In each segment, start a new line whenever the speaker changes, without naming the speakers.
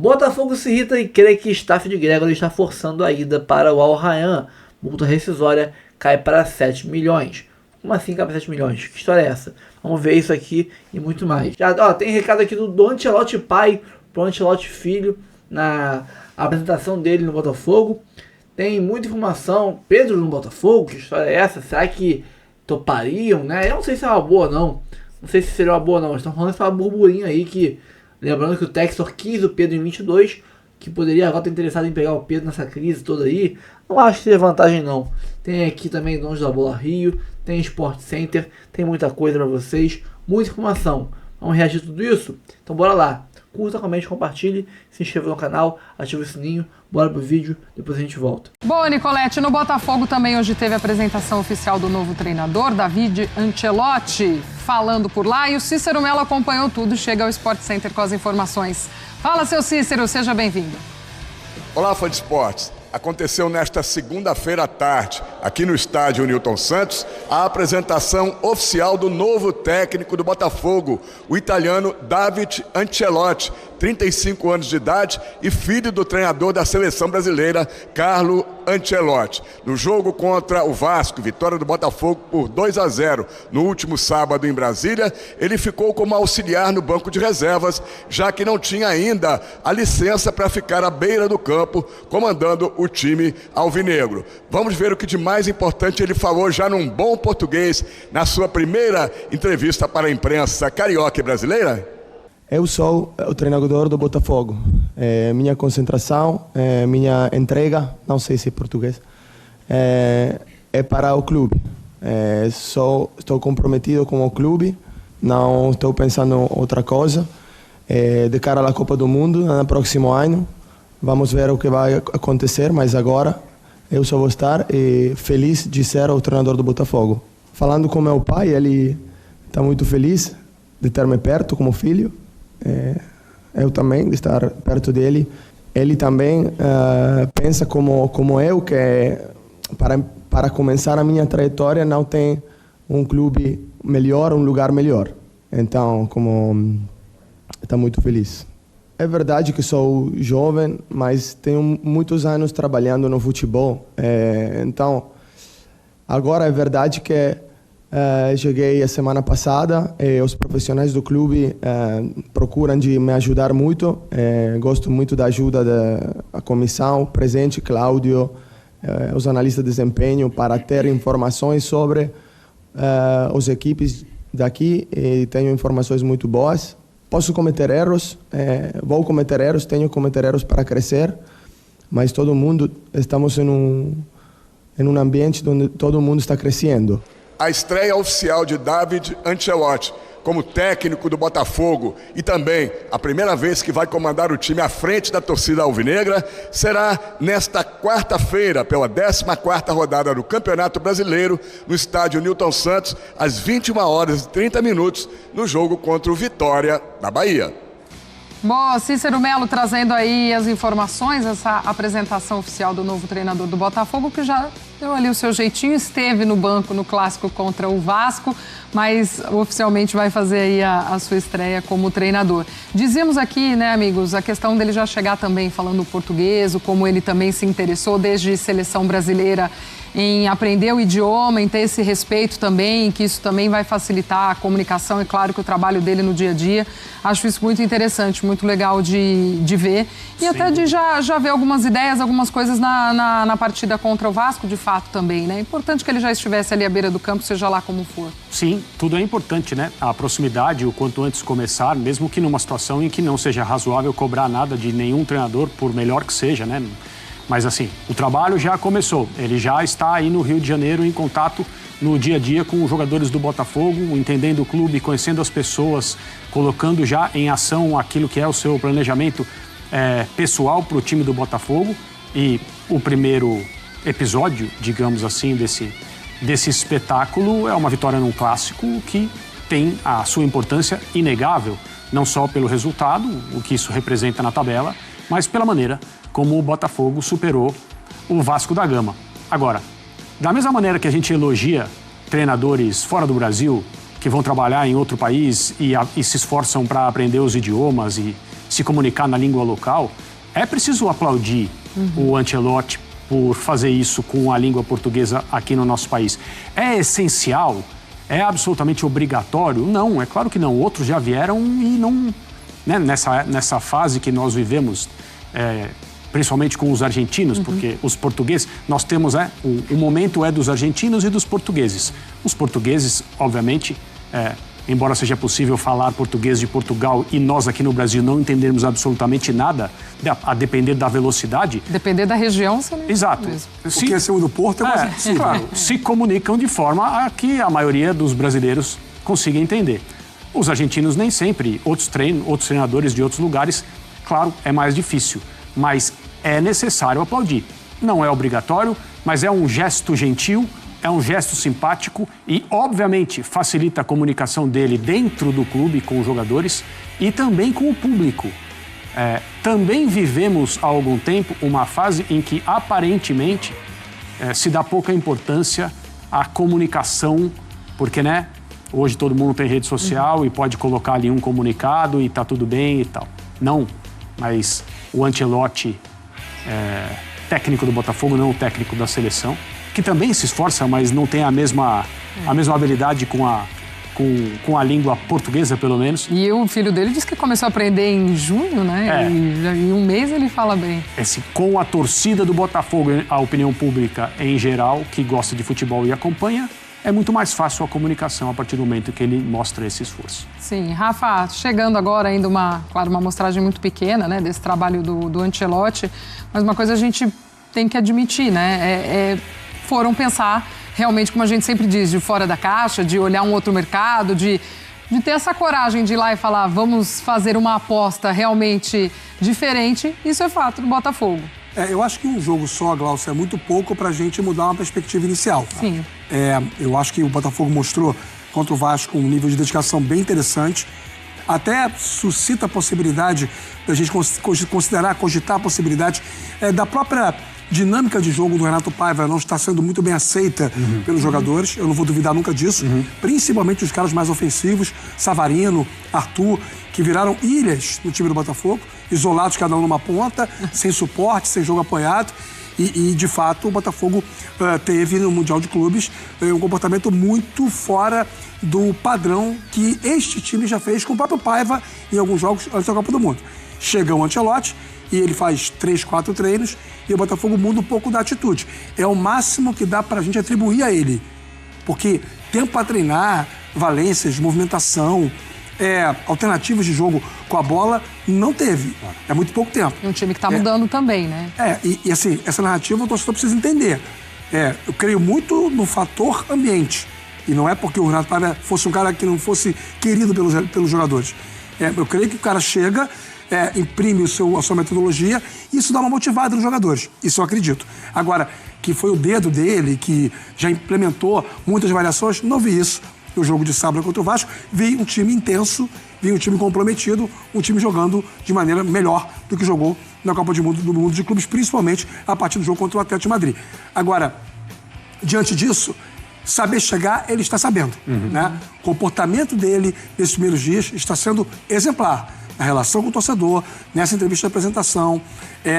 Botafogo se irrita e crê que Staff de Gregory está forçando a ida para o Al Rayyan. Multa rescisória cai para 7 milhões. Como assim cai para 7 milhões? Que história é essa? Vamos ver isso aqui e muito mais. Já, tem recado aqui do Ancelotti pai para o Ancelotti filho na apresentação dele no Botafogo. Tem muita informação. Pedro no Botafogo, que história é essa? Será que topariam, né? Eu não sei se é uma boa não. Não sei se seria uma boa não. Estão falando essa burburinho aí que... Lembrando que o Textor quis o Pedro em 22, que poderia agora estar interessado em pegar o Pedro nessa crise toda aí. Não acho que seja vantagem não. Tem aqui também Donos da Bola Rio, tem Sport Center, tem muita coisa para vocês, muita informação. Vamos reagir a tudo isso? Então bora lá. Curta, comente, compartilhe, se inscreva no canal, ative o sininho, bora pro vídeo, depois a gente volta.
Boa, Nicolete, no Botafogo também hoje teve a apresentação oficial do novo treinador, David Ancelotti, falando por lá, e o Cícero Mello acompanhou tudo e chega ao Sport Center com as informações. Fala, seu Cícero, seja bem-vindo.
Olá, fã de esportes. Aconteceu nesta segunda-feira à tarde, aqui no estádio Newton Santos, a apresentação oficial do novo técnico do Botafogo, o italiano David Ancelotti, 35 anos de idade e filho do treinador da seleção brasileira, Carlo Ancelotti. No jogo contra o Vasco, vitória do Botafogo por 2-0 no último sábado em Brasília, ele ficou como auxiliar no banco de reservas, já que não tinha ainda a licença para ficar à beira do campo, comandando o time alvinegro. Vamos ver o que de mais importante ele falou já num bom português na sua primeira entrevista para a imprensa carioca e brasileira.
Eu sou o treinador do Botafogo. Minha concentração, minha entrega, não sei se é português, é para o clube. Estou comprometido com o clube, não estou pensando em outra coisa. De cara à Copa do Mundo, no próximo ano, vamos ver o que vai acontecer, mas agora eu só vou estar feliz de ser o treinador do Botafogo. Falando com meu pai, ele está muito feliz de ter me perto como filho. Eu também, de estar perto dele. Ele também pensa como eu, que para começar a minha trajetória não tem um clube melhor, um lugar melhor. Então, está muito feliz. É verdade que sou jovem, mas tenho muitos anos trabalhando no futebol. Então, agora é verdade que cheguei a semana passada e os profissionais do clube procuram de me ajudar muito. Gosto muito da ajuda da comissão presente, Cláudio, os analistas de desempenho, para ter informações sobre as equipes daqui, e tenho informações muito boas. Posso cometer erros, vou cometer erros, tenho que cometer erros para crescer, mas todo mundo, estamos em um ambiente onde todo mundo está crescendo.
A estreia oficial de David Ancelotti como técnico do Botafogo e também a primeira vez que vai comandar o time à frente da torcida alvinegra será nesta quarta-feira, pela 14ª rodada do Campeonato Brasileiro, no estádio Newton Santos, às 21h30, no jogo contra o Vitória, da Bahia.
Bom, Cícero Mello trazendo aí as informações, essa apresentação oficial do novo treinador do Botafogo, que já deu ali o seu jeitinho, esteve no banco no clássico contra o Vasco, mas oficialmente vai fazer aí a sua estreia como treinador. Dizíamos aqui, né, amigos, a questão dele já chegar também falando português, como ele também se interessou desde seleção brasileira em aprender o idioma, em ter esse respeito também, que isso também vai facilitar a comunicação e, claro, que o trabalho dele no dia a dia. Acho isso muito interessante, muito legal de ver. E sim, até de já ver algumas ideias, algumas coisas na partida contra o Vasco, de fato, também, né? É importante que ele já estivesse ali à beira do campo, seja lá como for.
Sim, tudo é importante, né? A proximidade, o quanto antes começar, mesmo que numa situação em que não seja razoável cobrar nada de nenhum treinador, por melhor que seja, né? Mas assim, o trabalho já começou, ele já está aí no Rio de Janeiro em contato no dia a dia com os jogadores do Botafogo, entendendo o clube, conhecendo as pessoas, colocando já em ação aquilo que é o seu planejamento pessoal para o time do Botafogo. E o primeiro episódio, digamos assim, desse espetáculo é uma vitória num clássico que tem a sua importância inegável, não só pelo resultado, o que isso representa na tabela, mas pela maneira como o Botafogo superou o Vasco da Gama. Agora, da mesma maneira que a gente elogia treinadores fora do Brasil, que vão trabalhar em outro país e se esforçam para aprender os idiomas e se comunicar na língua local, é preciso aplaudir o Ancelotti por fazer isso com a língua portuguesa aqui no nosso país. É essencial? É absolutamente obrigatório? Não, é claro que não. Outros já vieram e não... Né, nessa fase que nós vivemos, principalmente com os argentinos, porque os portugueses, nós temos, o momento é dos argentinos e dos portugueses. Os portugueses, obviamente, embora seja possível falar português de Portugal e nós aqui no Brasil não entendermos absolutamente nada, a depender da velocidade...
Depender da região, você não...
Exato.
Porque é segundo Porto, é quase impossível.
Claro, se comunicam de forma a que a maioria dos brasileiros consiga entender. Os argentinos nem sempre, outros treinadores de outros lugares, claro, é mais difícil, mas é necessário aplaudir. Não é obrigatório, mas é um gesto gentil, é um gesto simpático e, obviamente, facilita a comunicação dele dentro do clube com os jogadores e também com o público. Também vivemos há algum tempo uma fase em que, aparentemente, se dá pouca importância à comunicação, porque, né? Hoje todo mundo tem rede social e pode colocar ali um comunicado e tá tudo bem e tal. Não, mas o Ancelotti, técnico do Botafogo, não o técnico da seleção, que também se esforça, mas não tem a mesma habilidade com a língua portuguesa, pelo menos.
E o filho dele disse que começou a aprender em junho, né? E em um mês ele fala bem.
Com a torcida do Botafogo, a opinião pública em geral, que gosta de futebol e acompanha, é muito mais fácil a comunicação a partir do momento que ele mostra esse esforço.
Sim, Rafa, chegando agora ainda uma amostragem muito pequena, né, desse trabalho do Ancelotti, mas uma coisa a gente tem que admitir, né, foram pensar realmente, como a gente sempre diz, de fora da caixa, de olhar um outro mercado, de ter essa coragem de ir lá e falar, vamos fazer uma aposta realmente diferente, isso é fato do Botafogo.
Eu acho que um jogo só, Glaucia, é muito pouco para a gente mudar uma perspectiva inicial.
Sim.
Eu acho que o Botafogo mostrou contra o Vasco um nível de dedicação bem interessante. Até suscita a possibilidade da gente cogitar a possibilidade da própria dinâmica de jogo do Renato Paiva não está sendo muito bem aceita pelos jogadores. Eu não vou duvidar nunca disso. Principalmente os caras mais ofensivos, Savarino, Arthur, que viraram ilhas no time do Botafogo, isolados cada um numa ponta, sem suporte, sem jogo apoiado. E de fato, o Botafogo teve no Mundial de Clubes um comportamento muito fora do padrão que este time já fez com o próprio Paiva em alguns jogos antes da Copa do Mundo. Chega o Ancelotti e ele faz 3, 4 treinos e o Botafogo muda um pouco da atitude. É o máximo que dá pra gente atribuir a ele. Porque tempo para treinar, valências, movimentação, alternativas de jogo com a bola, não teve. É muito pouco tempo.
E um time que tá mudando também, né?
E assim, essa narrativa o torcedor precisa entender. Eu creio muito no fator ambiente. E não é porque o Renato Paiva fosse um cara que não fosse querido pelos jogadores. Eu creio que o cara chega, imprime a sua metodologia e isso dá uma motivada nos jogadores. Isso eu acredito. Agora, que foi o dedo dele, que já implementou muitas variações, não vi isso. No jogo de sábado contra o Vasco, vi um time intenso, vi um time comprometido, um time jogando de maneira melhor do que jogou na Copa do Mundo de Clubes, principalmente a partir do jogo contra o Atlético de Madrid. Agora, diante disso, saber chegar, ele está sabendo. Né? O comportamento dele nesses primeiros dias está sendo exemplar. Na relação com o torcedor, nessa entrevista de apresentação,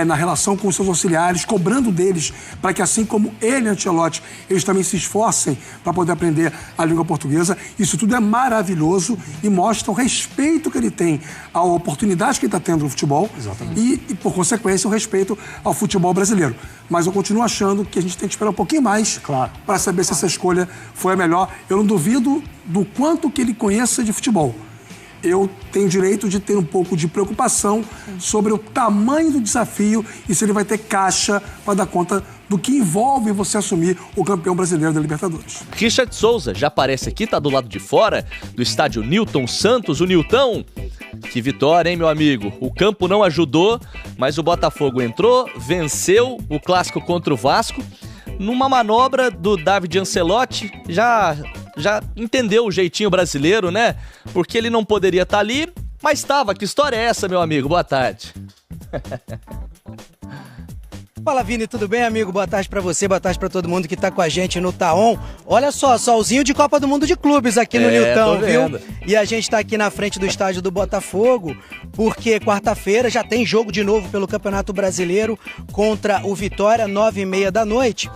na relação com os seus auxiliares, cobrando deles para que, assim como ele, Ancelotti, eles também se esforcem para poder aprender a língua portuguesa. Isso tudo é maravilhoso e mostra o respeito que ele tem à oportunidade que ele está tendo no futebol. E, por consequência, o respeito ao futebol brasileiro. Mas eu continuo achando que a gente tem que esperar um pouquinho mais para saber se essa escolha foi a melhor. Eu não duvido do quanto que ele conheça de futebol. Eu tenho direito de ter um pouco de preocupação sobre o tamanho do desafio e se ele vai ter caixa para dar conta do que envolve você assumir o campeão brasileiro da Libertadores.
Richard Souza já aparece aqui, tá do lado de fora do estádio Newton Santos. O Nilton, que vitória, hein, meu amigo? O campo não ajudou, mas o Botafogo entrou, venceu o clássico contra o Vasco. Numa manobra do David Ancelotti, já entendeu o jeitinho brasileiro, né? Porque ele não poderia estar ali, mas estava. Que história é essa, meu amigo? Boa tarde.
Fala, Vini, tudo bem, amigo? Boa tarde pra você, boa tarde pra todo mundo que tá com a gente no Taon. Olha só, solzinho de Copa do Mundo de Clubes aqui no Nilton, viu? E a gente tá aqui na frente do estádio do Botafogo, porque quarta-feira já tem jogo de novo pelo Campeonato Brasileiro contra o Vitória, 9h30 da noite.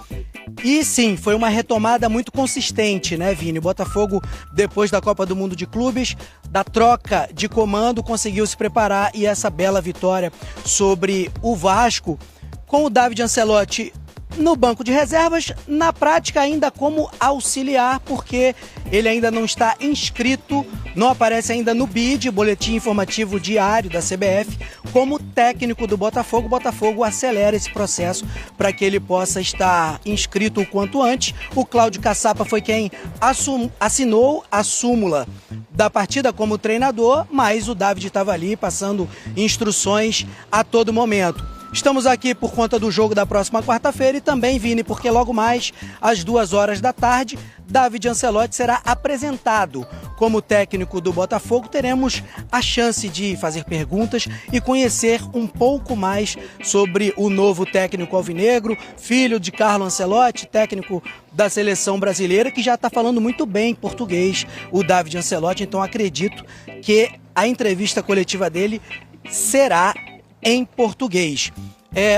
E sim, foi uma retomada muito consistente, né, Vini? O Botafogo, depois da Copa do Mundo de Clubes, da troca de comando, conseguiu se preparar e essa bela vitória sobre o Vasco, com o David Ancelotti no banco de reservas, na prática ainda como auxiliar, porque ele ainda não está inscrito, não aparece ainda no BID, Boletim Informativo Diário da CBF, como técnico do Botafogo. O Botafogo acelera esse processo para que ele possa estar inscrito o quanto antes. O Cláudio Caçapa foi quem assinou a súmula da partida como treinador, mas o David estava ali passando instruções a todo momento. Estamos aqui por conta do jogo da próxima quarta-feira e também, Vini, porque logo mais, às 2h da tarde, David Ancelotti será apresentado como técnico do Botafogo. Teremos a chance de fazer perguntas e conhecer um pouco mais sobre o novo técnico alvinegro, filho de Carlo Ancelotti, técnico da seleção brasileira, que já está falando muito bem português, o David Ancelotti. Então acredito que a entrevista coletiva dele será em português.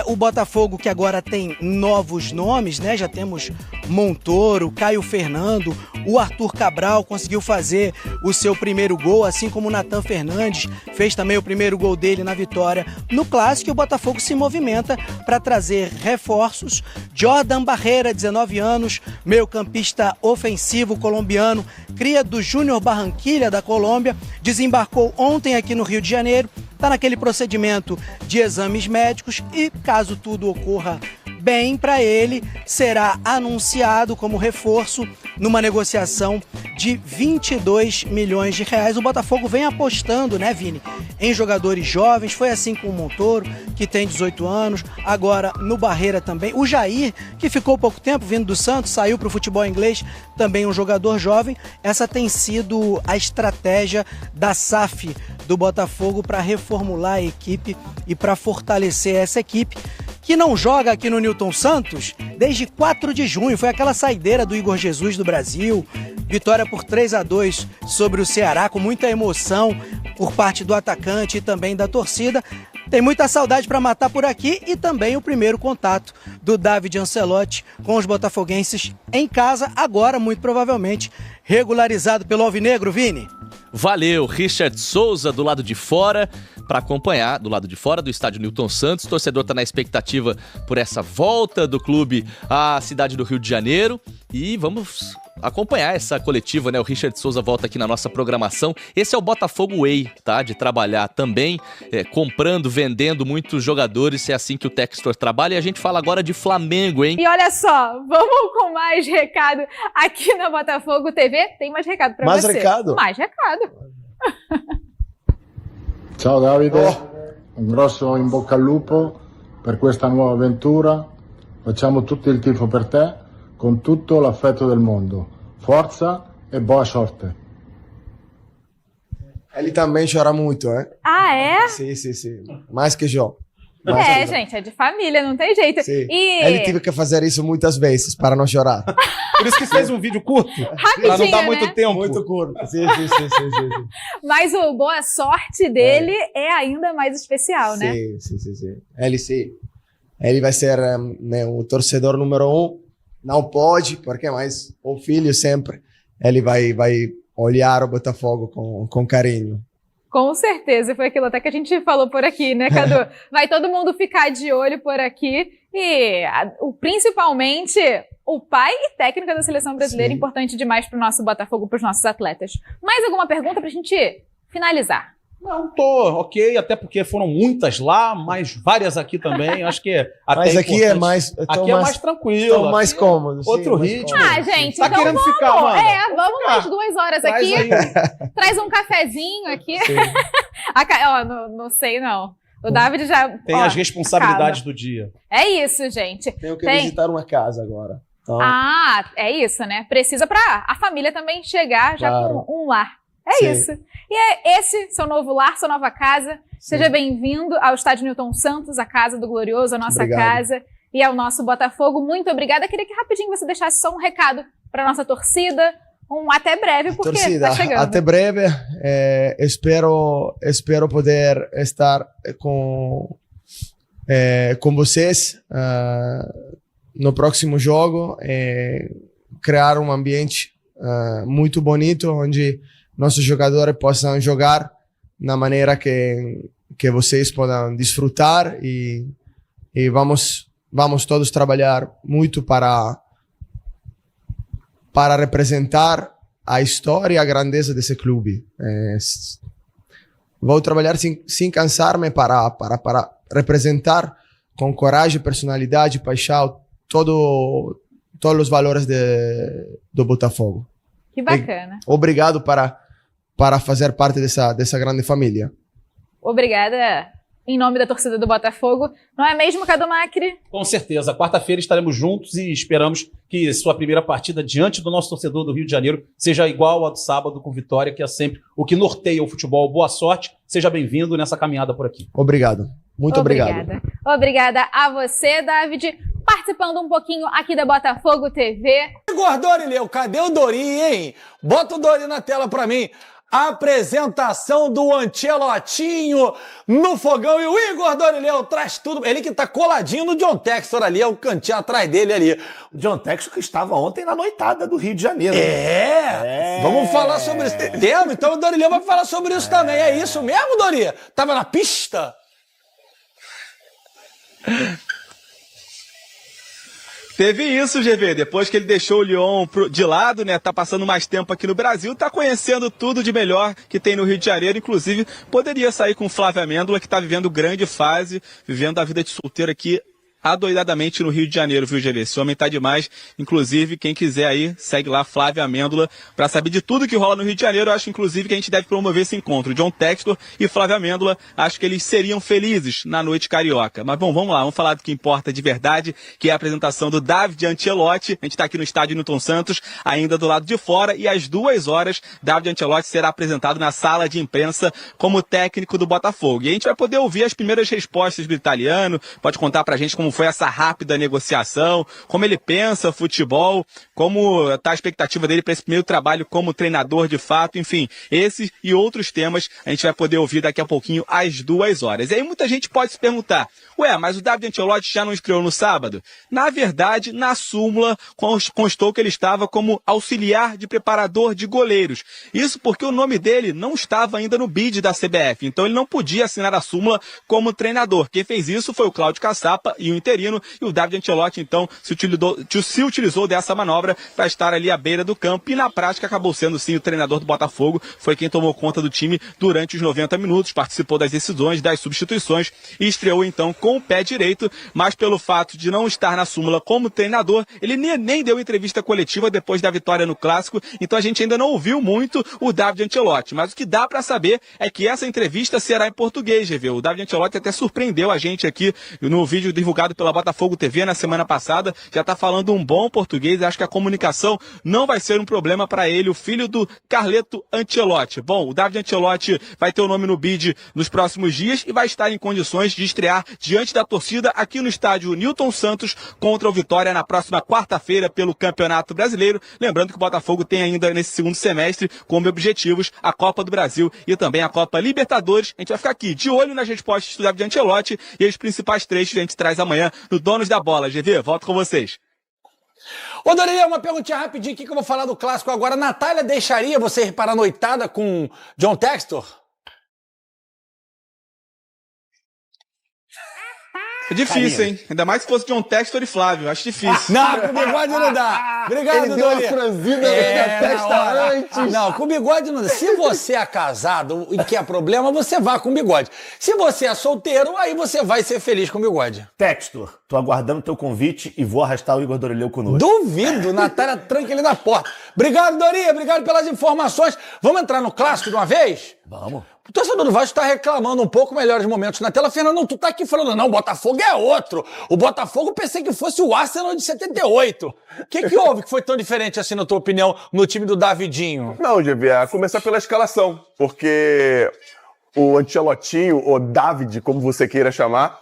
O Botafogo, que agora tem novos nomes, né? Já temos Montoro, Caio Fernando, o Arthur Cabral conseguiu fazer o seu primeiro gol, assim como o Nathan Fernandes fez também o primeiro gol dele na vitória no Clássico. E o Botafogo se movimenta para trazer reforços. Jordan Barreira, 19 anos, meio-campista ofensivo colombiano, cria do Júnior Barranquilla da Colômbia, desembarcou ontem aqui no Rio de Janeiro. Está naquele procedimento de exames médicos e, caso tudo ocorra bem para ele, será anunciado como reforço numa negociação de 22 milhões de reais. O Botafogo vem apostando, né, Vini, em jogadores jovens. Foi assim com o Montoro, que tem 18 anos, agora no Barreira também. O Jair, que ficou pouco tempo vindo do Santos, saiu para o futebol inglês, também um jogador jovem. Essa tem sido a estratégia da SAF do Botafogo para reformular a equipe e para fortalecer essa equipe, que não joga aqui no Newton Santos desde 4 de junho. Foi aquela saideira do Igor Jesus do Brasil, vitória por 3-2 sobre o Ceará, com muita emoção por parte do atacante e também da torcida. Tem muita saudade para matar por aqui e também o primeiro contato do David Ancelotti com os botafoguenses em casa, agora muito provavelmente regularizado pelo Alvinegro, Vini.
Valeu, Richard Souza do lado de fora para acompanhar, do lado de fora do estádio Newton Santos. O torcedor está na expectativa por essa volta do clube à cidade do Rio de Janeiro e vamos acompanhar essa coletiva, né? O Richard Souza volta aqui na nossa programação. Esse é o Botafogo Way, tá? De trabalhar também, comprando, vendendo muitos jogadores. É assim que o Textor trabalha. E a gente fala agora de Flamengo, hein?
E olha só, vamos com mais recado aqui na Botafogo TV. Tem mais recado pra
mais
você.
Recado?
Mais recado.
Ciao Davide, un grosso in bocca al lupo per questa nuova avventura. Facciamo tutto il tifo per te, con tutto l'affetto del mondo. Forza e boa sorte.
Ele também chora muito, hein?
Ah, é?
Sim. Mais que eu.
Gente, é de família, não tem jeito.
Sim.
E...
Ele teve que fazer isso muitas vezes para não chorar.
Por isso que fez um vídeo curto.
Rapidinho,
para não dar
né?
muito tempo.
Muito curto. Sim.
Mas o boa sorte dele é ainda mais especial, né?
Sim. Ele vai ser o torcedor número 1. Não pode, porque mais o filho sempre. Ele vai olhar o Botafogo com carinho.
Com certeza, foi aquilo até que a gente falou por aqui, né, Cadu? Vai todo mundo ficar de olho por aqui e principalmente o pai e técnica da seleção brasileira,
Sim.
Importante demais para o nosso Botafogo, para os nossos atletas. Mais alguma pergunta para a gente finalizar?
Não, ok, até porque foram muitas lá, mas várias aqui também. Acho que até
Mas aqui é mais...
Aqui é mais tranquilo.
Estão mais cômodos.
Outro
mais
ritmo.
cômodos.
Ah, gente,
Tá
então
querendo
vamos.
ficar, Amanda?
Vamos
ficar.
mais 2 horas
Traz
aqui.
aí.
Traz um cafezinho aqui. Não sei não. O David já...
Tem as responsabilidades do dia.
É isso, gente.
Tenho que visitar uma casa agora. Então,
É isso, né? Precisa para a família também chegar já
Claro.
com um lar. É
Sim.
isso. E é esse seu novo lar, sua nova casa.
Sim.
Seja bem-vindo ao Estádio Newton Santos, a casa do Glorioso, a nossa
Obrigado.
casa e ao nosso Botafogo. Muito obrigada. Queria que rapidinho você deixasse só um recado para nossa torcida, um até breve, porque
Torcida,
tá chegando.
até breve. Espero poder estar com vocês no próximo jogo, criar um ambiente muito bonito, onde nossos jogadores possam jogar na maneira que vocês possam desfrutar e vamos todos trabalhar muito para representar a história e a grandeza desse clube. Vou trabalhar sem cansar-me para representar com coragem, personalidade, paixão, todos os valores do Botafogo.
Que bacana.
Obrigado para fazer parte dessa grande família.
Obrigada em nome da torcida do Botafogo. Não é mesmo, Cadu Macri?
Com certeza. Quarta-feira estaremos juntos e esperamos que sua primeira partida diante do nosso torcedor do Rio de Janeiro seja igual à do sábado com vitória, que é sempre o que norteia o futebol. Boa sorte. Seja bem-vindo nessa caminhada por aqui.
Obrigado. Muito obrigado.
Obrigada a você, David, participando um pouquinho aqui da Botafogo TV.
Igor Dorileu, cadê o Dori, hein? Bota o Dori na tela pra mim. Apresentação do Ancelotinho no fogão e o Igor Dorileu traz tudo. Ele que tá coladinho no John Textor ali, é o cantinho atrás dele ali.
O John Textor que estava ontem na noitada do Rio de Janeiro.
Vamos falar sobre isso. Então o Dorileu vai falar sobre isso também. É isso mesmo, Dori? Tava na pista?
Teve isso, GV, depois que ele deixou o Lyon de lado, né, tá passando mais tempo aqui no Brasil, tá conhecendo tudo de melhor que tem no Rio de Janeiro, inclusive poderia sair com o Flávio Amêndola, que tá vivendo grande fase, vivendo a vida de solteiro aqui adoidadamente no Rio de Janeiro, viu, GV? Esse homem tá demais. Inclusive, quem quiser aí, segue lá Flávio Amêndola para saber de tudo que rola no Rio de Janeiro. Eu acho, inclusive, que a gente deve promover esse encontro. John Textor e Flávio Amêndola, acho que eles seriam felizes na noite carioca. Mas, bom, vamos lá, vamos falar do que importa de verdade, que é a apresentação do David Ancelotti. A gente tá aqui no estádio Newton Santos, ainda do lado de fora, e às 2h, David Ancelotti será apresentado na sala de imprensa como técnico do Botafogo. E a gente vai poder ouvir as primeiras respostas do italiano, pode contar pra gente como foi essa rápida negociação, como ele pensa futebol, como está a expectativa dele para esse primeiro trabalho como treinador de fato, enfim, esses e outros temas a gente vai poder ouvir daqui a pouquinho às 2h. E aí muita gente pode se perguntar, mas o David Ancelotti já não estreou no sábado? Na verdade, na súmula constou que ele estava como auxiliar de preparador de goleiros. Isso porque o nome dele não estava ainda no bid da CBF, então ele não podia assinar a súmula como treinador. Quem fez isso foi o Cláudio Caçapa e o interino, e o David Ancelotti, então, se utilizou dessa manobra para estar ali à beira do campo, e na prática acabou sendo, sim, o treinador do Botafogo, foi quem tomou conta do time durante os 90 minutos, participou das decisões, das substituições, e estreou, então, com o pé direito, mas pelo fato de não estar na súmula como treinador, ele nem deu entrevista coletiva depois da vitória no Clássico, então a gente ainda não ouviu muito o David Ancelotti, mas o que dá para saber é que essa entrevista será em português, GV. O David Ancelotti até surpreendeu a gente aqui no vídeo divulgado pela Botafogo TV na semana passada, já está falando um bom português, acho que a comunicação não vai ser um problema para ele, o filho do Carleto Ancelotti. Bom, o David Ancelotti vai ter o nome no bid nos próximos dias e vai estar em condições de estrear diante da torcida aqui no estádio Newton Santos contra o Vitória na próxima quarta-feira pelo Campeonato Brasileiro. Lembrando que o Botafogo tem ainda nesse segundo semestre como objetivos a Copa do Brasil e também a Copa Libertadores. A gente vai ficar aqui de olho nas respostas do David Ancelotti e os principais trechos a gente traz amanhã no Donos da Bola. GV, volto com vocês.
Ô, Dorileu, uma perguntinha rapidinho aqui que eu vou falar do Clássico agora. Natália deixaria você ir para a noitada com John Textor?
É difícil, hein? Ainda mais se fosse John Textor e Flávio. Acho difícil.
Não, com bigode não dá. Obrigado,
Ele deu uma franzida na testa antes.
Não, com bigode não dá. Se você é casado e quer problema, você vá com bigode. Se você é solteiro, aí você vai ser feliz com bigode.
Textor, tô aguardando teu convite e vou arrastar o Igor Dorileu conosco.
Duvido, Natália tranca ele na porta. Obrigado, Dori, obrigado pelas informações. Vamos entrar no Clássico de uma vez?
Vamos.
O torcedor do Vasco está reclamando um pouco melhores momentos na tela. Fernando, tu tá aqui falando, não, o Botafogo é outro. O Botafogo pensei que fosse o Arsenal de 78. O que houve que foi tão diferente assim, na tua opinião, no time do Davidinho?
Não, GV, a começar pela escalação, porque o Ancelotinho, ou David, como você queira chamar,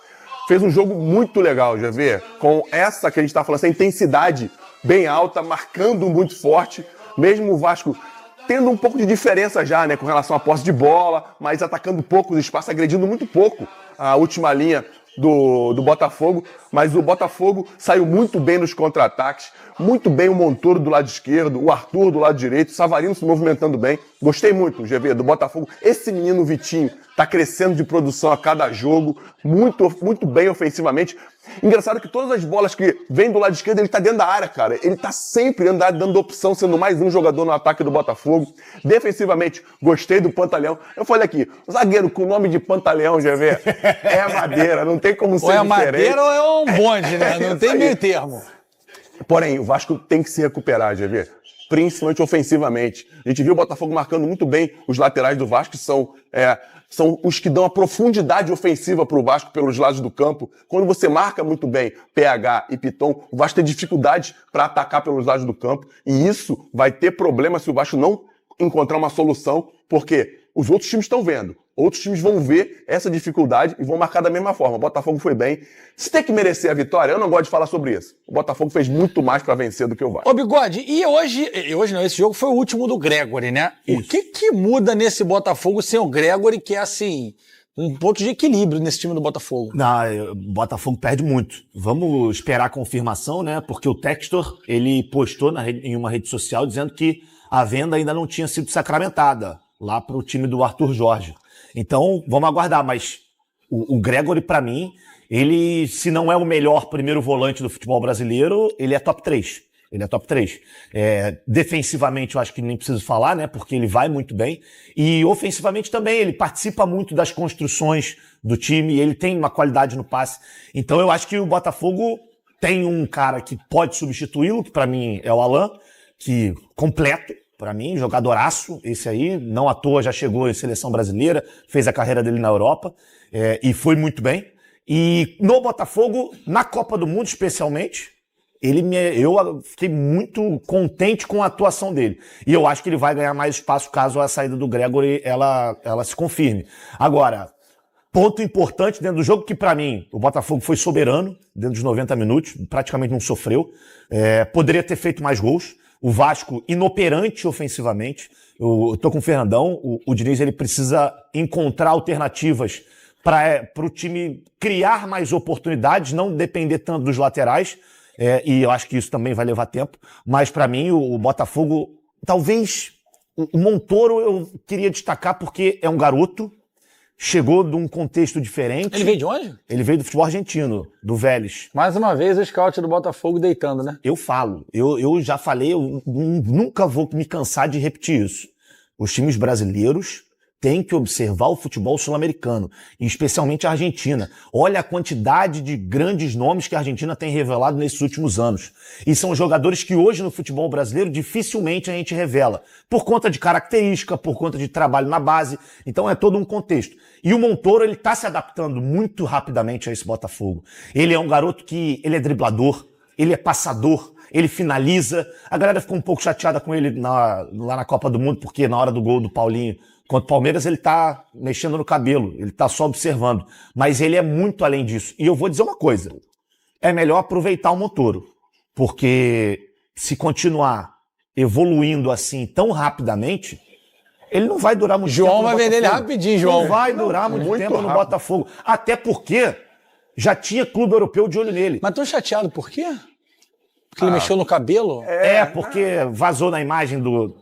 fez um jogo muito legal, GV, com essa que a gente tá falando, essa intensidade bem alta, marcando muito forte. Mesmo o Vasco tendo um pouco de diferença já, né, com relação à posse de bola, mas atacando pouco os espaços, agredindo muito pouco a última linha do Botafogo, mas o Botafogo saiu muito bem nos contra-ataques, muito bem o Montoro do lado esquerdo, o Arthur do lado direito, o Savarino se movimentando bem. Gostei muito, GV, do Botafogo. Esse menino Vitinho tá crescendo de produção a cada jogo, muito bem ofensivamente. Engraçado que todas as bolas que vêm do lado esquerdo, ele tá dentro da área, cara. Ele tá sempre dentro da área, dando opção, sendo mais um jogador no ataque do Botafogo. Defensivamente, gostei do Pantaleão. Eu falei aqui, zagueiro com o nome de Pantaleão, GV, é madeira, não tem como ser diferente.
Ou é madeira ou é um bonde, né? Não tem meio termo.
Porém, o Vasco tem que se recuperar, GV, principalmente ofensivamente. A gente viu o Botafogo marcando muito bem os laterais do Vasco, que são os que dão a profundidade ofensiva para o Vasco pelos lados do campo. Quando você marca muito bem PH e Piton, o Vasco tem dificuldade para atacar pelos lados do campo. E isso vai ter problema se o Vasco não encontrar uma solução, porque os outros times estão vendo. Outros times vão ver essa dificuldade e vão marcar da mesma forma. O Botafogo foi bem. Se tem que merecer a vitória, eu não gosto de falar sobre isso. O Botafogo fez muito mais para vencer do que o Vasco.
Ô, Bigode, e hoje não, esse jogo foi o último do Gregory, né? Isso. O que muda nesse Botafogo sem o Gregory, que é assim, um ponto de equilíbrio nesse time do Botafogo?
Não, o Botafogo perde muito. Vamos esperar a confirmação, né? Porque o Textor, ele postou em uma rede social dizendo que a venda ainda não tinha sido sacramentada lá para o time do Arthur Jorge. Então, vamos aguardar, mas o Gregory, para mim, ele, se não é o melhor primeiro volante do futebol brasileiro, ele é top 3. Ele é top 3. Defensivamente, eu acho que nem preciso falar, né? Porque ele vai muito bem. E ofensivamente também, ele participa muito das construções do time, ele tem uma qualidade no passe. Então, eu acho que o Botafogo tem um cara que pode substituí-lo, que para mim é o Alan, que completo. Para mim, jogadoraço, esse aí, não à toa já chegou em seleção brasileira, fez a carreira dele na Europa e foi muito bem. E no Botafogo, na Copa do Mundo especialmente, eu fiquei muito contente com a atuação dele. E eu acho que ele vai ganhar mais espaço caso a saída do Gregory ela se confirme. Agora, ponto importante dentro do jogo que para mim, o Botafogo foi soberano dentro dos 90 minutos, praticamente não sofreu. Poderia ter feito mais gols. O Vasco inoperante ofensivamente. Eu tô com o Fernandão. O Diniz ele precisa encontrar alternativas para o time criar mais oportunidades, não depender tanto dos laterais. E eu acho que isso também vai levar tempo. Mas para mim o Botafogo, talvez o Montoro eu queria destacar porque é um garoto. Chegou de um contexto diferente.
Ele veio de onde?
Ele veio do futebol argentino, do Vélez.
Mais uma vez o scout do Botafogo deitando, né?
Eu falo, eu já falei, eu nunca vou me cansar de repetir isso. Os times brasileiros têm que observar o futebol sul-americano, e especialmente a Argentina. Olha a quantidade de grandes nomes que a Argentina tem revelado nesses últimos anos. E são jogadores que hoje no futebol brasileiro dificilmente a gente revela, por conta de característica, por conta de trabalho na base. Então é todo um contexto. E o Montoro, ele está se adaptando muito rapidamente a esse Botafogo. Ele é um garoto que ele é driblador, ele é passador, ele finaliza. A galera ficou um pouco chateada com ele lá na Copa do Mundo, porque na hora do gol do Paulinho contra o Palmeiras, ele tá mexendo no cabelo, ele tá só observando. Mas ele é muito além disso. E eu vou dizer uma coisa, é melhor aproveitar o Montoro, porque se continuar evoluindo assim tão rapidamente, ele não vai durar muito tempo
João
no
vai vender ele rapidinho, João.
Não vai durar muito tempo no Botafogo. Até porque já tinha clube europeu de olho nele.
Mas tô chateado, por quê? Porque ele mexeu no cabelo?
Porque vazou na imagem no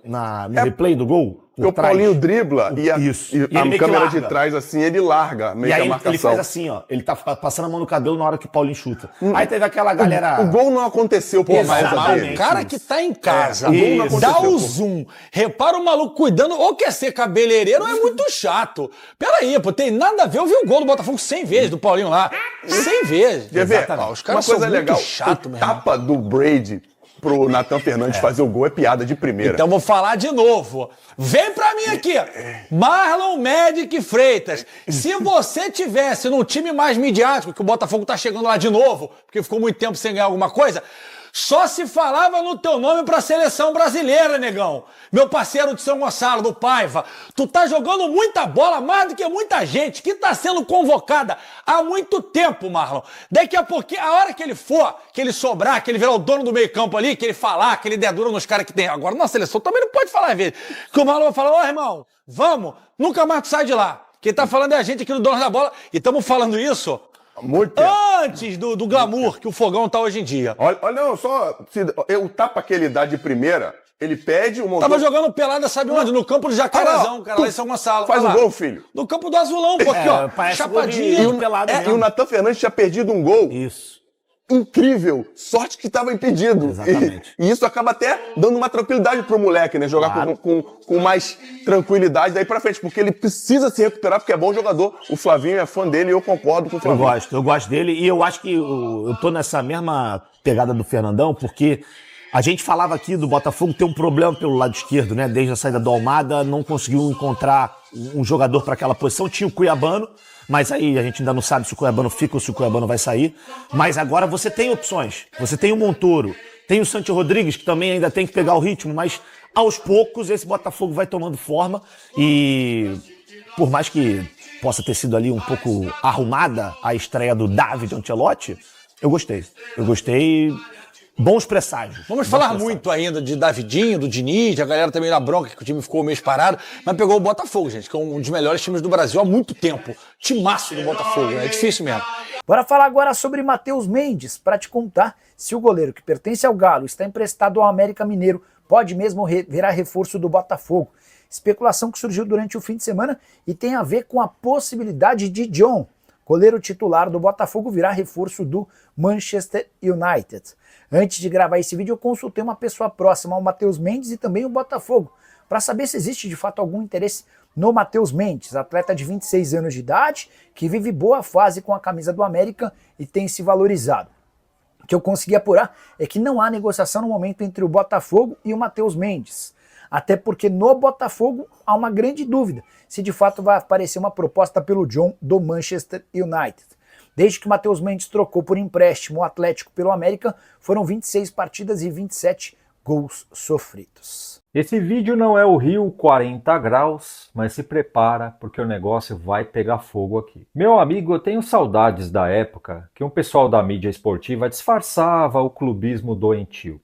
replay do gol.
Porque o Paulinho dribla e a câmera de trás, assim, ele larga meio que a marcação.
Ele faz assim, ó. Ele tá passando a mão no cabelo na hora que o Paulinho chuta. Aí teve aquela galera...
O gol não aconteceu por causa dele.
O cara que tá em casa, dá o zoom, repara o maluco cuidando, ou quer ser cabeleireiro, é muito chato. Peraí, pô, tem nada a ver. Eu vi o gol do Botafogo 100 vezes, do Paulinho lá. 100 vezes.
Quer ver? Os caras são muito chato, mesmo. Tapa do Brady pro Nathan Fernandes fazer o gol é piada de primeira.
Então vou falar de novo. Vem pra mim aqui, Marlon Medic Freitas. Se você tivesse num time mais midiático, que o Botafogo tá chegando lá de novo, porque ficou muito tempo sem ganhar alguma coisa, Só se falava no teu nome pra seleção brasileira, negão. Meu parceiro de São Gonçalo, do Paiva. Tu tá jogando muita bola, mais do que muita gente, que tá sendo convocada há muito tempo, Marlon. Daqui a pouquinho, a hora que ele for, que ele sobrar, que ele virar o dono do meio campo ali, que ele falar, que ele der dura nos caras que tem. Agora, na seleção também não pode falar às vezes. Que o Marlon vai falar, ô irmão, vamos, nunca mais tu sai de lá. Quem tá falando é a gente aqui do Dono da Bola. E estamos falando isso
muito tempo.
Antes do glamour que o Fogão tá hoje em dia.
Olha, não, só o tapa que ele dá de primeira, ele pede o montão...
Tava jogando pelada, sabe onde? No campo do Jacarezão, cara, lá em São Gonçalo.
Faz o gol, filho.
No campo do Azulão, pô, aqui, ó. Chapadinha.
E o Natan Fernandes tinha perdido um gol.
Isso.
Incrível. Sorte que estava impedido.
Exatamente.
E isso acaba até dando uma tranquilidade pro moleque, né? Jogar
Claro.
com mais tranquilidade daí pra frente, porque ele precisa se recuperar, porque é bom jogador. O Flavinho é fã dele e eu concordo com o Flavinho.
Eu gosto dele e eu acho que eu tô nessa mesma pegada do Fernandão, porque a gente falava aqui do Botafogo ter um problema pelo lado esquerdo, né? Desde a saída do Almada, não conseguiu encontrar um jogador para aquela posição. Tinha o Cuiabano, mas aí a gente ainda não sabe se o Cuiabano fica ou se o Cuiabano vai sair. Mas agora você tem opções. Você tem o Montoro, tem o Santi Rodrigues, que também ainda tem que pegar o ritmo, mas aos poucos esse Botafogo vai tomando forma e por mais que possa ter sido ali um pouco arrumada a estreia do David Ancelotti, eu gostei. Eu gostei. Bons presságios.
Vamos falar muito ainda de Davidinho, do Diniz, a galera também na bronca que o time ficou um mês parado, mas pegou o Botafogo, gente, que é um dos melhores times do Brasil há muito tempo. Timaço do Botafogo, né? É difícil mesmo.
Bora falar agora sobre Matheus Mendes, para te contar se o goleiro que pertence ao Galo está emprestado ao América Mineiro, pode mesmo virar reforço do Botafogo. Especulação que surgiu durante o fim de semana e tem a ver com a possibilidade de John, goleiro titular do Botafogo, virar reforço do Manchester United. Antes de gravar esse vídeo, eu consultei uma pessoa próxima ao Matheus Mendes e também o Botafogo, para saber se existe de fato algum interesse no Matheus Mendes, atleta de 26 anos de idade, que vive boa fase com a camisa do América e tem se valorizado. O que eu consegui apurar é que não há negociação no momento entre o Botafogo e o Matheus Mendes. Até porque no Botafogo há uma grande dúvida se de fato vai aparecer uma proposta pelo John do Manchester United. Desde que o Matheus Mendes trocou por empréstimo o Atlético pelo América, foram 26 partidas e 27 gols sofridos.
Esse vídeo não é o Rio 40 graus, mas se prepara porque o negócio vai pegar fogo aqui. Meu amigo, eu tenho saudades da época que um pessoal da mídia esportiva disfarçava o clubismo doentio.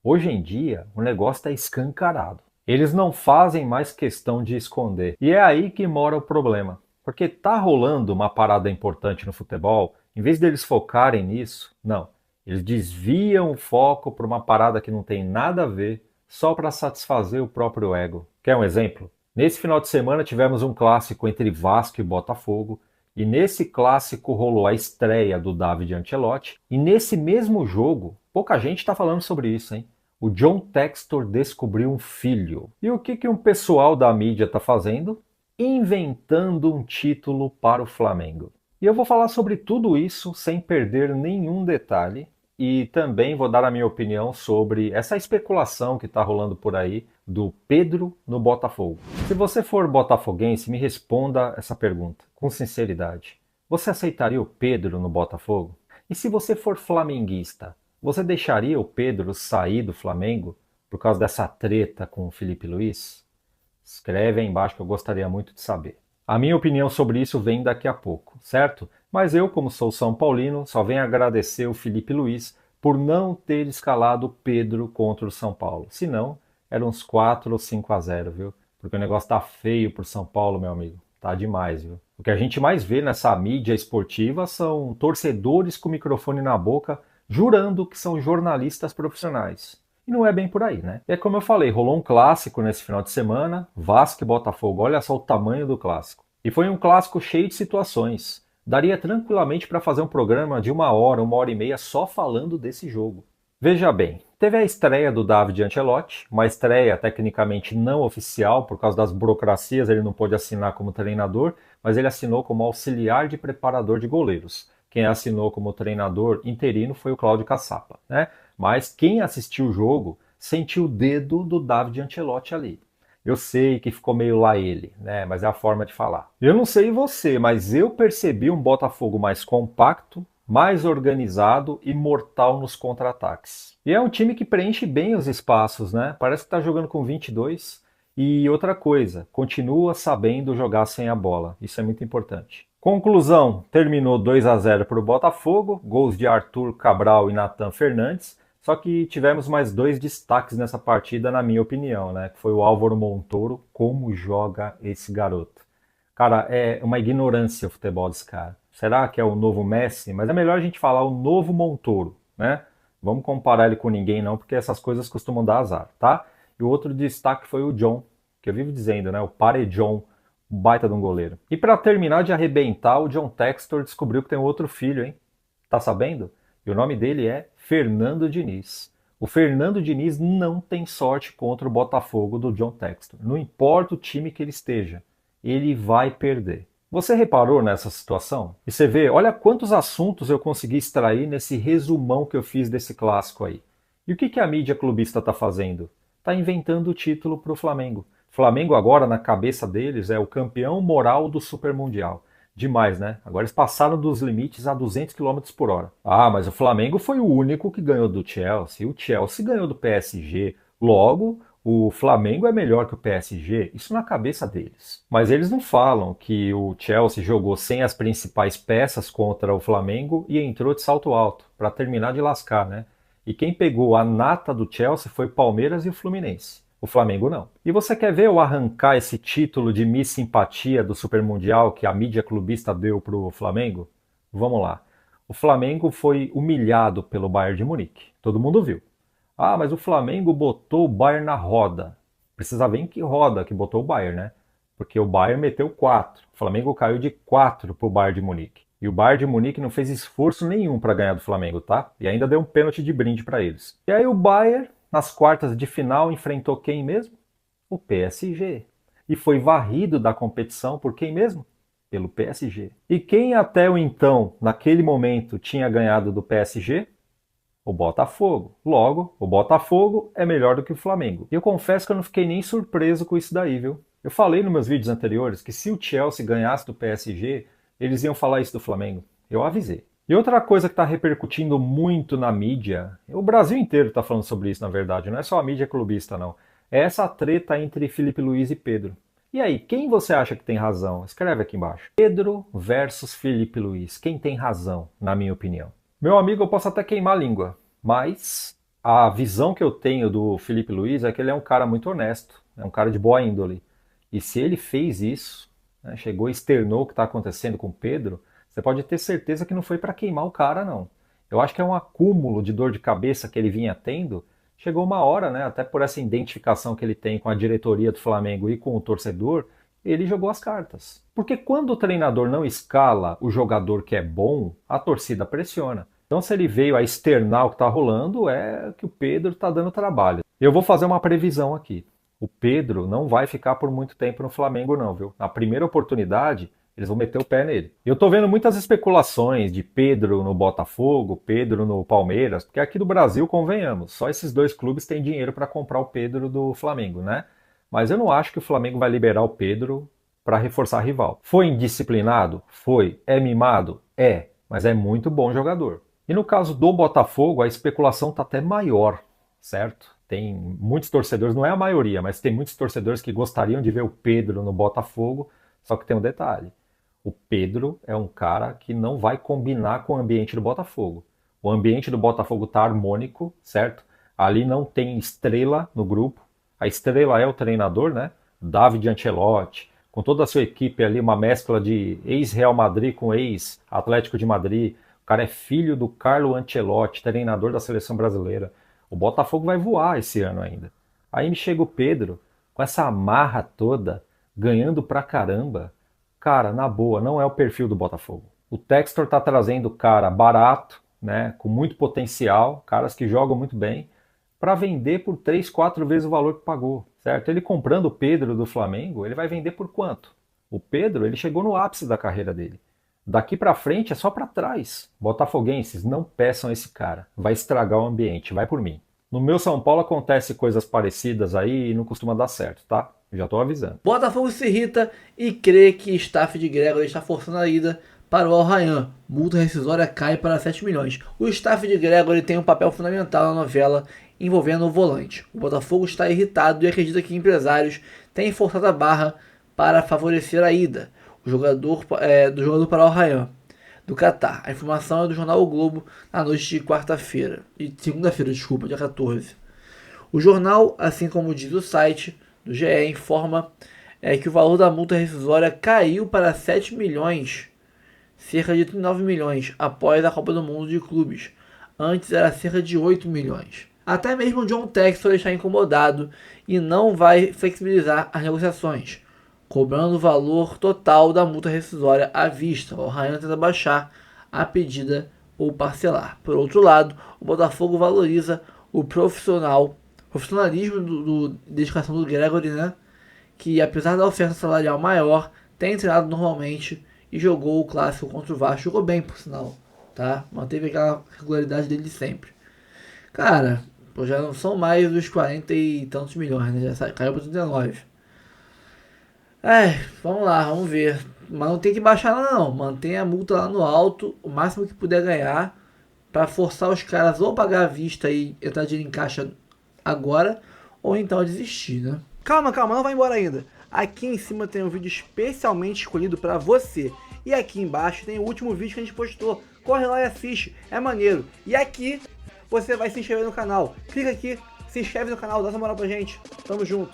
Hoje em dia, o negócio está escancarado. Eles não fazem mais questão de esconder. E é aí que mora o problema. Porque tá rolando uma parada importante no futebol, em vez deles focarem nisso, não. Eles desviam o foco para uma parada que não tem nada a ver, só para satisfazer o próprio ego. Quer um exemplo? Nesse final de semana tivemos um clássico entre Vasco e Botafogo, e nesse clássico rolou a estreia do David Ancelotti, e nesse mesmo jogo, pouca gente está falando sobre isso, hein? O John Textor descobriu um filho. E o que um pessoal da mídia está fazendo? Inventando um título para o Flamengo. E eu vou falar sobre tudo isso sem perder nenhum detalhe e também vou dar a minha opinião sobre essa especulação que está rolando por aí do Pedro no Botafogo. Se você for botafoguense, me responda essa pergunta com sinceridade. Você aceitaria o Pedro no Botafogo? E se você for flamenguista, você deixaria o Pedro sair do Flamengo por causa dessa treta com o Felipe Luiz? Escreve aí embaixo que eu gostaria muito de saber. A minha opinião sobre isso vem daqui a pouco, certo? Mas eu, como sou São Paulino, só venho agradecer o Felipe Luiz por não ter escalado o Pedro contra o São Paulo. Senão, eram uns 4 ou 5-0, viu? Porque o negócio tá feio pro São Paulo, meu amigo. Tá demais, viu? O que a gente mais vê nessa mídia esportiva são torcedores com o microfone na boca jurando que são jornalistas profissionais. E não é bem por aí, né? É como eu falei, rolou um clássico nesse final de semana, Vasco e Botafogo, olha só o tamanho do clássico. E foi um clássico cheio de situações. Daria tranquilamente para fazer um programa de 1 hora, 1 hora e meia só falando desse jogo. Veja bem, teve a estreia do David Ancelotti, uma estreia tecnicamente não oficial, por causa das burocracias ele não pôde assinar como treinador, mas ele assinou como auxiliar de preparador de goleiros. Quem assinou como treinador interino foi o Cláudio Caçapa, né? Mas quem assistiu o jogo sentiu o dedo do David Ancelotti ali. Eu sei que ficou meio lá ele, né? Mas é a forma de falar. Eu não sei você, mas eu percebi um Botafogo mais compacto, mais organizado e mortal nos contra-ataques. E é um time que preenche bem os espaços, né? Parece que está jogando com 22. E outra coisa, continua sabendo jogar sem a bola. Isso é muito importante. Conclusão, terminou 2-0 para o Botafogo, gols de Arthur Cabral e Nathan Fernandes, só que tivemos mais 2 destaques nessa partida, na minha opinião, né? Que foi o Álvaro Montoro, como joga esse garoto. Cara, é uma ignorância o futebol desse cara. Será que é o novo Messi? Mas é melhor a gente falar o novo Montoro, né? Vamos comparar ele com ninguém não, porque essas coisas costumam dar azar, tá? E o outro destaque foi o John, que eu vivo dizendo, né? O Parejon, baita de um goleiro. E para terminar de arrebentar, o John Textor descobriu que tem outro filho, hein? Tá sabendo? E o nome dele é Fernando Diniz. O Fernando Diniz não tem sorte contra o Botafogo do John Textor. Não importa o time que ele esteja, ele vai perder. Você reparou nessa situação? E você vê, olha quantos assuntos eu consegui extrair nesse resumão que eu fiz desse clássico aí. E o que a mídia clubista está fazendo? Está inventando o título para o Flamengo. Flamengo agora, na cabeça deles, é o campeão moral do Super Mundial. Demais, né? Agora eles passaram dos limites a 200 km por hora. Ah, mas o Flamengo foi o único que ganhou do Chelsea. O Chelsea ganhou do PSG. Logo, o Flamengo é melhor que o PSG. Isso na cabeça deles. Mas eles não falam que o Chelsea jogou sem as principais peças contra o Flamengo e entrou de salto alto, para terminar de lascar, né? E quem pegou a nata do Chelsea foi Palmeiras e o Fluminense. O Flamengo não. E você quer ver eu arrancar esse título de Miss Simpatia do Super Mundial que a mídia clubista deu para o Flamengo? Vamos lá. O Flamengo foi humilhado pelo Bayern de Munique. Todo mundo viu. Ah, mas o Flamengo botou o Bayern na roda. Precisa ver em que roda que botou o Bayern, né? Porque o Bayern meteu 4. O Flamengo caiu de 4 para o Bayern de Munique. E o Bayern de Munique não fez esforço nenhum para ganhar do Flamengo, tá? E ainda deu um pênalti de brinde para eles. E aí o Bayern, nas quartas de final, enfrentou quem mesmo? O PSG. E foi varrido da competição por quem mesmo? Pelo PSG. E quem até o então, naquele momento, tinha ganhado do PSG? O Botafogo. Logo, o Botafogo é melhor do que o Flamengo. E eu confesso que eu não fiquei nem surpreso com isso daí, viu? Eu falei nos meus vídeos anteriores que se o Chelsea ganhasse do PSG, eles iam falar isso do Flamengo. Eu avisei. E outra coisa que está repercutindo muito na mídia, o Brasil inteiro está falando sobre isso, na verdade, não é só a mídia clubista, não. É essa treta entre Felipe Luiz e Pedro. E aí, quem você acha que tem razão? Escreve aqui embaixo. Pedro versus Felipe Luiz. Quem tem razão, na minha opinião? Meu amigo, eu posso até queimar a língua, mas a visão que eu tenho do Felipe Luiz é que ele é um cara muito honesto, é um cara de boa índole. E se ele fez isso, né, chegou e externou o que está acontecendo com o Pedro, você pode ter certeza que não foi para queimar o cara, não. Eu acho que é um acúmulo de dor de cabeça que ele vinha tendo. Chegou uma hora, né, até por essa identificação que ele tem com a diretoria do Flamengo e com o torcedor, ele jogou as cartas. Porque quando o treinador não escala o jogador que é bom, a torcida pressiona. Então se ele veio a externar o que está rolando, é que o Pedro está dando trabalho. Eu vou fazer uma previsão aqui. O Pedro não vai ficar por muito tempo no Flamengo não, viu? Na primeira oportunidade, eles vão meter o pé nele. Eu tô vendo muitas especulações de Pedro no Botafogo, Pedro no Palmeiras, porque aqui do Brasil, convenhamos, só esses dois clubes têm dinheiro para comprar o Pedro do Flamengo, né? Mas eu não acho que o Flamengo vai liberar o Pedro para reforçar rival. Foi indisciplinado? Foi. É mimado? É. Mas é muito bom jogador. E no caso do Botafogo, a especulação tá até maior, certo? Tem muitos torcedores, não é a maioria, mas tem muitos torcedores que gostariam de ver o Pedro no Botafogo, só que tem um detalhe. O Pedro é um cara que não vai combinar com o ambiente do Botafogo. O ambiente do Botafogo tá harmônico, certo? Ali não tem estrela no grupo. A estrela é o treinador, né? David Ancelotti, com toda a sua equipe ali, uma mescla de ex-Real Madrid com ex-Atlético de Madrid. O cara é filho do Carlo Ancelotti, treinador da seleção brasileira. O Botafogo vai voar esse ano ainda. Aí me chega o Pedro, com essa amarra toda, ganhando pra caramba. Cara, na boa, não é o perfil do Botafogo. O Textor tá trazendo cara barato, né, com muito potencial, caras que jogam muito bem, para vender por 3, 4 vezes o valor que pagou, certo? Ele comprando o Pedro do Flamengo, ele vai vender por quanto? O Pedro, ele chegou no ápice da carreira dele. Daqui para frente é só para trás. Botafoguenses, não peçam esse cara. Vai estragar o ambiente, vai por mim. No meu São Paulo acontece coisas parecidas aí e não costuma dar certo, tá? Eu já tô avisando.
Botafogo se irrita e crê que staff de Gregor está forçando a ida para o Al Rayyan. Multa rescisória cai para 7 milhões. O staff de Gregori tem um papel fundamental na novela envolvendo o volante. O Botafogo está irritado e acredita que empresários têm forçado a barra para favorecer a ida do jogador para o Al Rayyan do Catar. A informação é do jornal O Globo na noite de segunda-feira, dia 14. O jornal, assim como diz o site do GE, informa que o valor da multa rescisória caiu para 7 milhões, cerca de 39 milhões, após a Copa do Mundo de Clubes. Antes era cerca de 8 milhões. Até mesmo o John Textor está incomodado e não vai flexibilizar as negociações, cobrando o valor total da multa rescisória à vista. O Rayyan tenta baixar a pedida ou parcelar. Por outro lado, o Botafogo valoriza o profissionalismo dedicação do Gregori, né? Que apesar da oferta salarial maior, tem treinado normalmente e jogou o clássico contra o Vasco. Jogou bem, por sinal, tá? Manteve aquela regularidade dele de sempre. Cara, já não são mais dos 40 e tantos milhões, né? Já caiu para 39. Vamos lá, vamos ver. Mas não tem que baixar não. Mantém a multa lá no alto, o máximo que puder ganhar, para forçar os caras ou pagar à vista e entrar dinheiro em caixa agora, ou então desistir, né? Calma, não vai embora ainda. Aqui em cima tem um vídeo especialmente escolhido para você. E aqui embaixo tem o último vídeo que a gente postou. Corre lá e assiste, é maneiro. E aqui você vai se inscrever no canal. Clica aqui, se inscreve no canal, dá essa moral pra gente. Tamo junto.